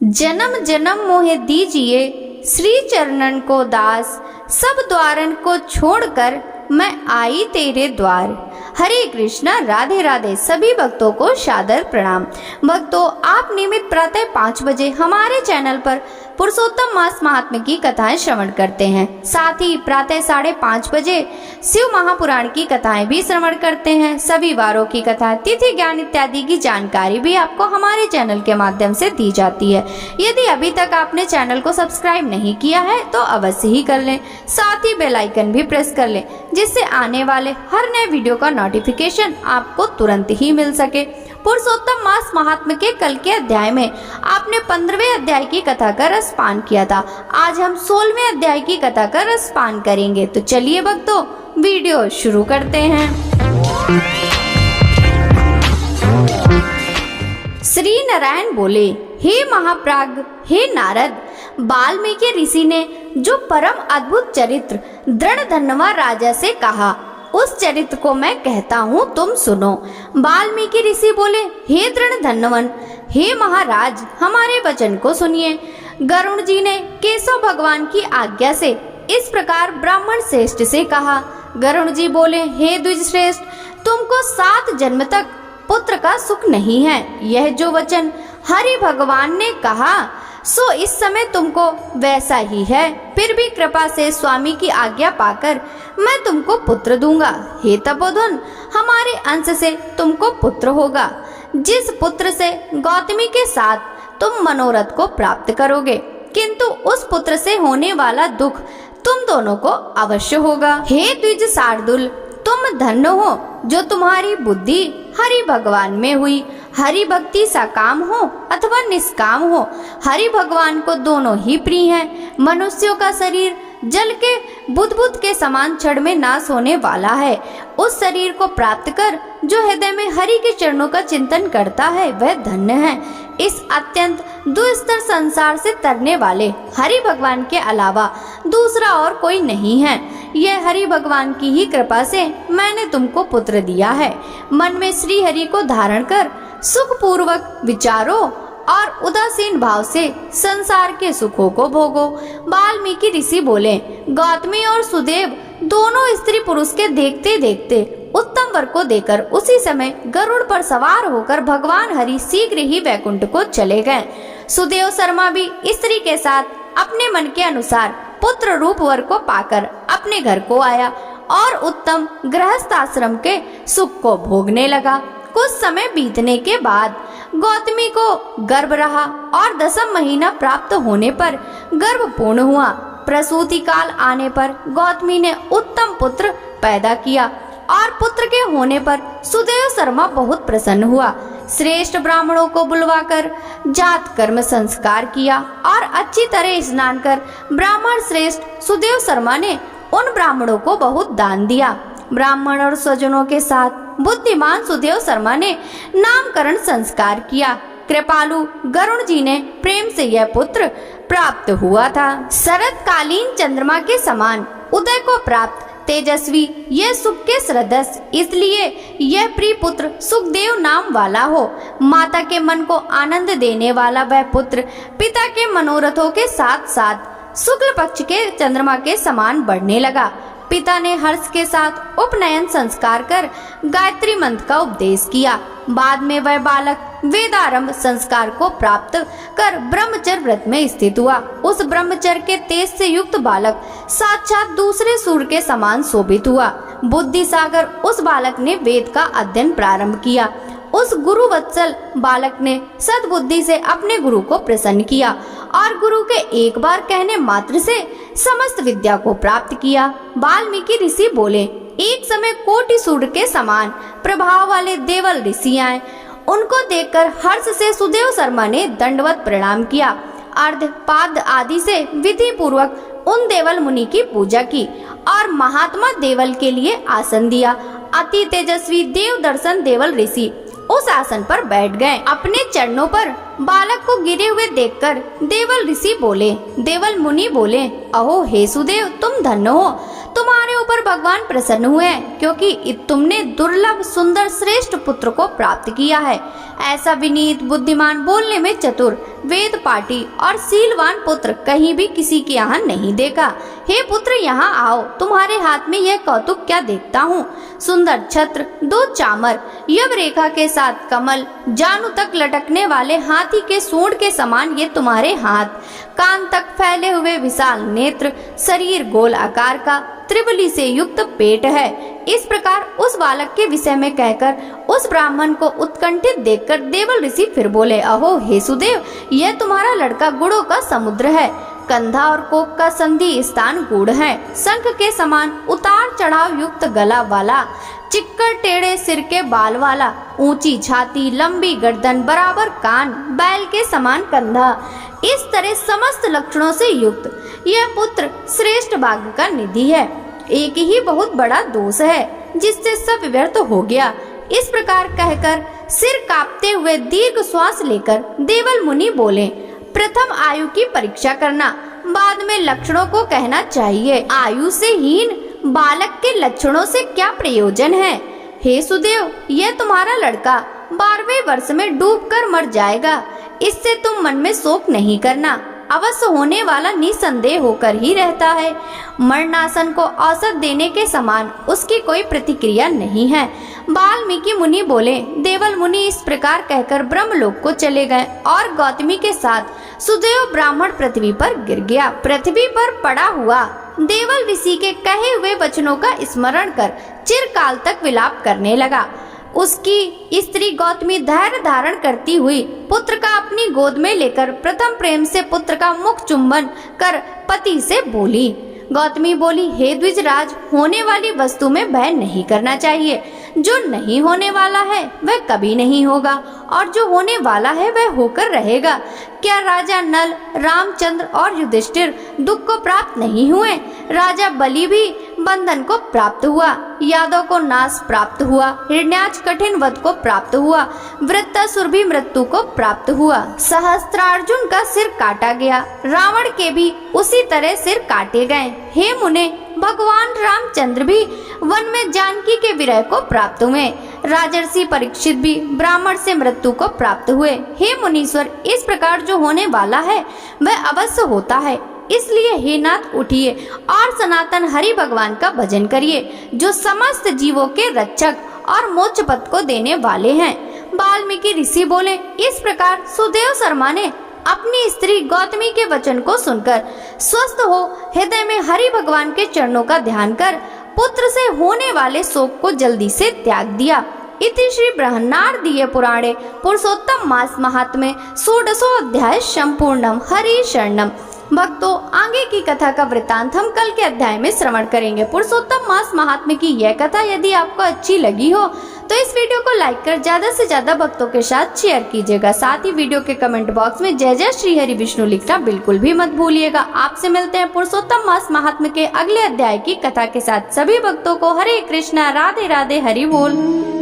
जन्म जन्म मोहे दीजिए श्री चरणन को दास, सब द्वारन को छोड़कर मैं आई तेरे द्वार। हरे कृष्णा, राधे राधे। सभी भक्तों को सादर प्रणाम। भक्तों, आप नियमित प्रातः 5 बजे हमारे चैनल पर पुरुषोत्तम मास महात्म्य की कथाएं श्रवण करते हैं। साथ ही प्रातः 5:30 बजे शिव महापुराण की कथाएं भी श्रवण करते हैं। सभी वारों की कथा, तिथि, ज्ञान इत्यादि की जानकारी भी आपको हमारे चैनल के माध्यम से दी जाती है। यदि अभी तक आपने चैनल को सब्सक्राइब नहीं किया है तो अवश्य ही कर लें। साथ ही बेल आइकन भी प्रेस कर लें, जिससे आने वाले हर नए वीडियो का नोटिफिकेशन आपको तुरंत ही मिल सके। पुरुषोत्तम मास महात्म्य के कल के अध्याय में आपने 15वें अध्याय की कथा का रसपान किया था। आज हम 16वें अध्याय की कथा का रसपान करेंगे। तो चलिए भक्तों, वीडियो शुरू करते हैं। श्री नारायण बोले, हे महाप्राज्ञ, हे नारद, वाल्मीकि ऋषि ने जो परम अद्भुत चरित्र दृढ़धन्वा राजा से कहा, उस चरित्र को मैं कहता हूँ, तुम सुनो। वाल्मीकि ऋषि बोले, हे दृढ़धन्वन, हे महाराज, हमारे वचन को सुनिए। गरुड़ जी ने केशव भगवान की आज्ञा से इस प्रकार ब्राह्मण श्रेष्ठ से कहा। गरुड़ जी बोले, हे द्विज श्रेष्ठ, तुमको 7 जन्म तक पुत्र का सुख नहीं है। यह जो वचन हरि भगवान ने कहा सो इस समय तुमको वैसा ही है। फिर भी कृपा से स्वामी की आज्ञा पाकर मैं तुमको पुत्र दूंगा। हे तपोधन, हमारे अंश से तुमको पुत्र होगा, जिस पुत्र से गौतमी के साथ तुम मनोरथ को प्राप्त करोगे। किंतु उस पुत्र से होने वाला दुख तुम दोनों को अवश्य होगा। हे द्विज शार्दुल, तुम धन्य हो जो तुम्हारी बुद्धि हरि भगवान में हुई। हरि भक्ति सकाम हो अथवा निष्काम हो, हरि भगवान को दोनों ही प्रिय हैं। मनुष्यों का शरीर जल के बुदबुद के समान क्षण में नाश होने वाला है। उस शरीर को प्राप्त कर जो हृदय में हरि के चरणों का चिंतन करता है वह धन्य है। इस अत्यंत दुस्तर संसार से तरने वाले हरि भगवान के अलावा दूसरा और कोई नहीं है। यह हरि भगवान की ही कृपा से मैंने तुमको पुत्र दिया है। मन में श्री हरि को धारण कर सुख पूर्वक विचारो और उदासीन भाव से संसार के सुखों को भोगो। वाल्मीकि ऋषि बोले, गौतमी और सुदेव दोनों स्त्री पुरुष के देखते देखते उत्तम वर को देकर उसी समय गरुड़ पर सवार होकर भगवान हरि शीघ्र ही वैकुंठ को चले गए। सुदेव शर्मा भी स्त्री के साथ अपने मन के अनुसार पुत्र रूप वर को पाकर अपने घर को आया और उत्तम गृहस्थ आश्रम के सुख को भोगने लगा। कुछ समय बीतने के बाद गौतमी को गर्भ रहा और 10वां महीना प्राप्त होने पर गर्भ पूर्ण हुआ। प्रसूति काल आने पर गौतमी ने उत्तम पुत्र पैदा किया और पुत्र के होने पर सुदेव शर्मा बहुत प्रसन्न हुआ। श्रेष्ठ ब्राह्मणों को बुलवाकर जात कर्म संस्कार किया और अच्छी तरह स्नान कर ब्राह्मण श्रेष्ठ सुदेव शर्मा ने उन ब्राह्मणों को बहुत दान दिया। ब्राह्मण और स्वजनों के साथ बुद्धिमान सुदेव शर्मा ने नामकरण संस्कार किया। कृपालु गरुड़ जी ने प्रेम से यह पुत्र प्राप्त हुआ था। शरतकालीन चंद्रमा के समान उदय को प्राप्त तेजस्वी, यह सुख के सदस्य, इसलिए यह प्रिय पुत्र सुखदेव नाम वाला हो। माता के मन को आनंद देने वाला वह पुत्र पिता के मनोरथों के साथ साथ शुक्ल पक्ष के चंद्रमा के समान बढ़ने लगा। पिता ने हर्ष के साथ उपनयन संस्कार कर गायत्री मंत्र का उपदेश किया। बाद में वह बालक वेदारंभ संस्कार को प्राप्त कर ब्रह्मचर्य व्रत में स्थित हुआ। उस ब्रह्मचर्य के तेज से युक्त बालक साक्षात दूसरे सूर्य के समान शोभित हुआ। बुद्धि सागर उस बालक ने वेद का अध्ययन प्रारंभ किया। उस गुरु वत्सल बालक ने सद्बुद्धि से अपने गुरु को प्रसन्न किया और गुरु के एक बार कहने मात्र से समस्त विद्या को प्राप्त किया। वाल्मीकि ऋषि बोले, एक समय कोटि सूर्य के समान प्रभाव वाले देवल ऋषि आए। उनको देखकर हर्ष से सुदेव शर्मा ने दंडवत प्रणाम किया। अर्ध पाद आदि से विधि पूर्वक उन देवल मुनि की पूजा की और महात्मा देवल के लिए आसन दिया। अति तेजस्वी देव दर्शन देवल ऋषि उस आसन पर बैठ गए। अपने चरणों पर बालक को गिरे हुए देखकर देवल ऋषि बोले, देवल मुनि बोले, अहो हे सुदेव, तुम धन्य हो, तुम्हारे ऊपर भगवान प्रसन्न हुए हैं, क्योंकि तुमने दुर्लभ सुंदर श्रेष्ठ पुत्र को प्राप्त किया है। ऐसा विनीत, बुद्धिमान, बोलने में चतुर, वेद पाठी और शीलवान पुत्र कहीं भी किसी के यहाँ नहीं देखा। हे पुत्र, यहाँ आओ। तुम्हारे हाथ में यह कौतुक क्या देखता हूँ? सुंदर छत्र, 2 चामर, यव रेखा के साथ कमल, जानु तक लटकने वाले हाथी के सूंड के समान ये तुम्हारे हाथ, कान तक फैले हुए विशाल नेत्र, शरीर गोल आकार का, त्रिबली से युक्त पेट है। इस प्रकार उस बालक के विषय में कहकर उस ब्राह्मण को उत्कंठित देखकर देवल ऋषि फिर बोले, अहो हे सुदेव, यह तुम्हारा लड़का गुणों का समुद्र है। कंधा और कोक का संधि स्थान गुड़ है। शंख के समान उतार चढ़ाव युक्त गला वाला, चिक्कड़ टेढ़े सिर के बाल वाला, ऊंची छाती, लंबी गर्दन, बराबर कान, बैल के समान कंधा, इस तरह समस्त लक्षणों से युक्त यह पुत्र श्रेष्ठ भाग्य का निधि है। एक ही बहुत बड़ा दोष है जिससे सब व्यर्थ हो गया। इस प्रकार कहकर सिर कांपते हुए दीर्घ श्वास लेकर देवल मुनि बोले, प्रथम आयु की परीक्षा करना, बाद में लक्षणों को कहना चाहिए। आयु से हीन बालक के लक्षणों से क्या प्रयोजन है? हे सुदेव, यह तुम्हारा लड़का 12वें वर्ष में डूबकर मर जाएगा। इससे तुम मन में शोक नहीं करना, अवश्य होने वाला निसंदेह होकर ही रहता है। मरणासन को औसत देने के समान उसकी कोई प्रतिक्रिया नहीं है। वाल्मीकि मुनि बोले, देवल मुनि इस प्रकार कहकर ब्रह्मलोक को चले गए और गौतमी के साथ सुदेव ब्राह्मण पृथ्वी पर गिर गया। पृथ्वी पर पड़ा हुआ देवल ऋषि के कहे हुए वचनों का स्मरण कर चिरकाल तक विलाप करने लगा। उसकी स्त्री गौतमी धैर्य धारण करती हुई पुत्र का अपनी गोद में लेकर प्रथम प्रेम से पुत्र का मुख चुंबन कर पति से बोली। गौतमी बोली, हे द्विजराज, होने वाली वस्तु में भय नहीं करना चाहिए। जो नहीं होने वाला है वह कभी नहीं होगा और जो होने वाला है वह होकर रहेगा। क्या राजा नल, रामचंद्र और युधिष्ठिर दुख को प्राप्त नहीं हुए? राजा बलि भी बंधन को प्राप्त हुआ, यादव को नाश प्राप्त हुआ, हिरण्याक्ष कठिन वध को प्राप्त हुआ, वृत्तासुर भी मृत्यु को प्राप्त हुआ, सहस्त्रार्जुन का सिर काटा गया, रावण के भी उसी तरह सिर काटे गए। हे मुने, भगवान रामचंद्र भी वन में जानकी के विरह को प्राप्त हुए। राजर्षि परीक्षित भी ब्राह्मण से मृत्यु को प्राप्त हुए। हे मुनीश्वर, इस प्रकार जो होने वाला है वह अवश्य होता है। इसलिए हे नाथ, उठिए और सनातन हरि भगवान का भजन करिए, जो समस्त जीवों के रक्षक और मोक्ष पद को देने वाले हैं। वाल्मीकि ऋषि बोले, इस प्रकार सुदेव शर्मा ने अपनी स्त्री गौतमी के वचन को सुनकर स्वस्थ हो हृदय में हरि भगवान के चरणों का ध्यान कर पुत्र से होने वाले शोक को जल्दी से त्याग दिया। इति श्री बृहन्नारदीय पुराणे पुरुषोत्तम मास महात्म्ये षोडशो अध्याय संपूर्णम। हरि शरणम। भक्तों, आगे की कथा का वृतांत हम कल के अध्याय में श्रवण करेंगे। पुरुषोत्तम मास महात्म्य की यह कथा यदि आपको अच्छी लगी हो तो इस वीडियो को लाइक कर ज्यादा से ज्यादा भक्तों के साथ शेयर कीजिएगा। साथ ही वीडियो के कमेंट बॉक्स में जय जय श्री हरि विष्णु लिखना बिल्कुल भी मत भूलिएगा। आपसे मिलते हैं पुरुषोत्तम मास महात्म्य के अगले अध्याय की कथा के साथ। सभी भक्तों को हरे कृष्णा, राधे राधे, हरि बोल।